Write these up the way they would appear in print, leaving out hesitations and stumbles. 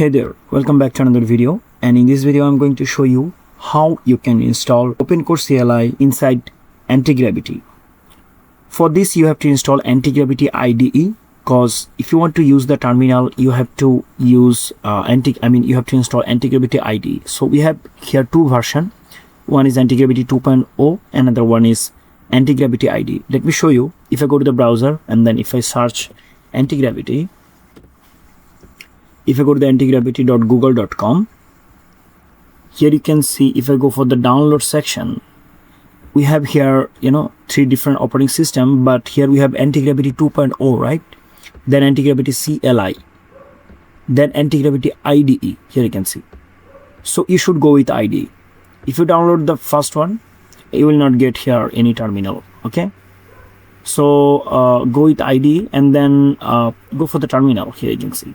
Hey there, welcome back to another video, and in this video I'm going to show you how you can install OpenCode CLI inside Antigravity. For this you have to install Antigravity IDE, because if you want to use the terminal you have to use you have to install Antigravity IDE. So we have here two versions. One is Antigravity 2.0, another one is Antigravity IDE. Let me show you. If I go to the browser and then if I search Antigravity, if I go to the antigravity.google.com, here you can see, if I go for the download section, we have here, three different operating system, but here we have Antigravity 2.0, right? Then Antigravity CLI, then Antigravity IDE, here you can see. So you should go with IDE. If you download the first one, you will not get here any terminal, okay? So go with IDE and then go for the terminal. Here you can see.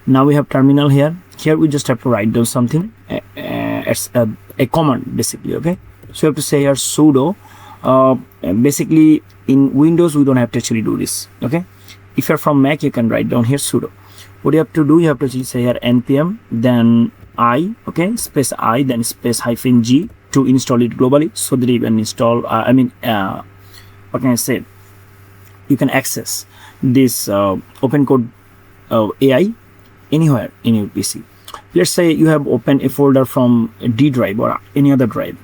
Now we have terminal here. Here we just have to write down something. It's a command basically, okay? So you have to say here sudo. Basically in Windows we don't have to actually do this, okay? If you're from Mac, you can write down here sudo. What you have to do, you have to say here npm, then I, okay, space I, then space -g to install it globally, so that you can install, what can I say? You can access this OpenCode AI anywhere in your PC. Let's say you have opened a folder from a D drive or any other drive,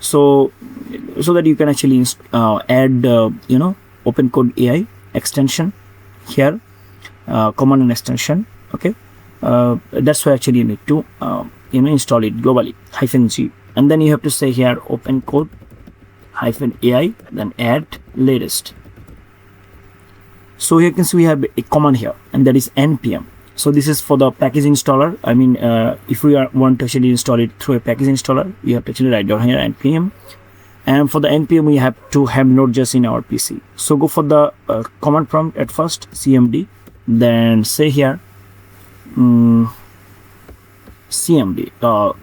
so that you can actually add OpenCode AI extension here, command and extension, okay? That's why actually you need to install it globally, -g, and then you have to say here OpenCode -AI, then add latest. So here you can see we have a command here, and that is npm. So this is for the package installer. If we want to actually install it through a package installer, we have to actually write down here npm. And for the npm, we have to have Node.js in our PC. So go for the command prompt at first, cmd, then say here cmd,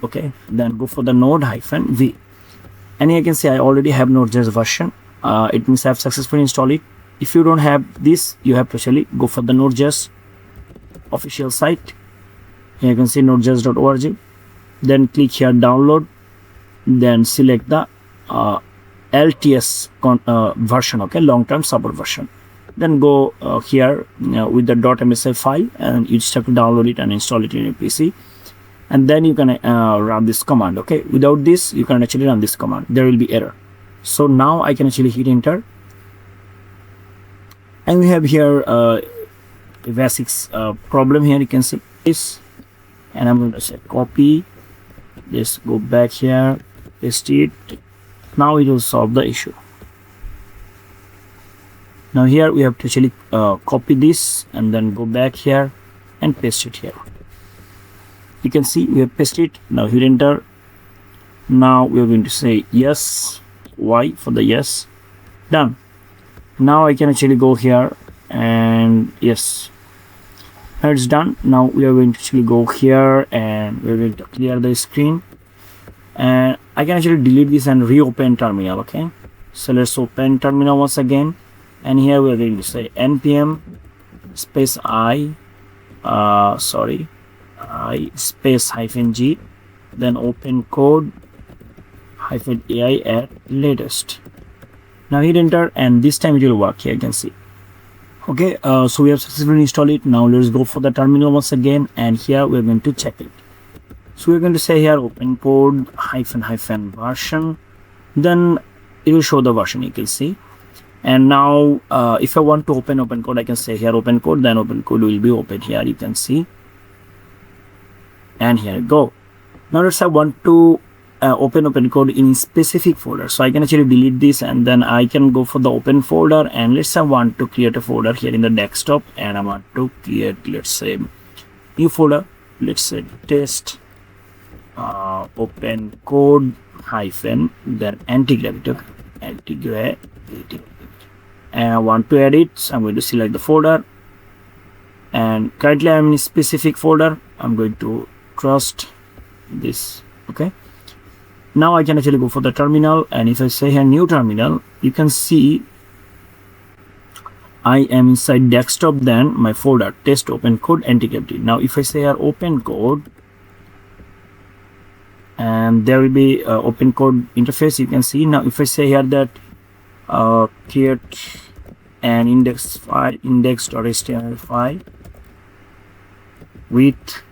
okay, then go for the node-v. And here you can see I already have Node.js version. It means I have successfully installed it. If you don't have this, you have to actually go for the Node.js official site. Here you can see nodejs.org, then click here download, then select the LTS version, okay, long-term support version. Then go here with the .msi file, and you just have to download it and install it in your PC, and then you can run this command, okay? Without this you can actually run this command, there will be error. So now I can actually hit enter, and we have here a basics problem here. You can see this, and I'm going to say copy this, go back here, paste it. Now it will solve the issue. Now here we have to actually copy this and then go back here and paste it here. You can see we have pasted it. Now hit enter. Now we are going to say yes, Y for the yes, done. Now I can actually go here and yes, now it's done. Now we are going to actually go here and we're going to clear the screen, and I can actually delete this and reopen terminal, okay? So let's open terminal once again, and here we're going to say npm space I space -g, then OpenCode -AI at latest. Now hit enter, and this time it will work. Here you can see. Okay, so we have successfully installed it. Now let's go for the terminal once again, and here we're going to check it. So we're going to say here OpenCode -version, then it will show the version, you can see. And now if I want to open OpenCode, I can say here OpenCode, then OpenCode will be open here, you can see. And here you go. Now let's say I want to open OpenCode in specific folder, so I can actually delete this, and then I can go for the open folder, and let's say I want to create a folder here in the desktop, and I want to create, let's say, new folder, let's say test OpenCode then Antigravity, and I want to edit, so I'm going to select the folder, and currently I'm in a specific folder. I'm going to trust this, okay? Now I can actually go for the terminal, and if I say here new terminal, you can see I am inside desktop, then my folder test OpenCode Antigravity. Now if I say here OpenCode, and there will be OpenCode interface, you can see. Now if I say here that create an index file, index.html file with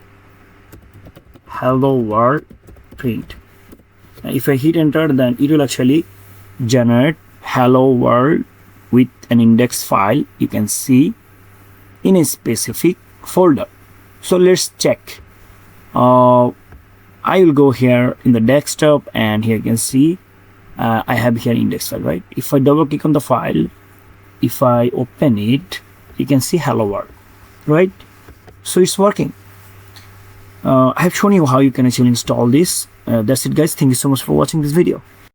hello world print. Now if I hit enter, then it will actually generate hello world with an index file, you can see, in a specific folder. So let's check. I will go here in the desktop, and here you can see I have here index file, right? If I double click on the file, if I open it, you can see hello world, right? So it's working. I have shown you how you can actually install this. That's it, guys. Thank you so much for watching this video.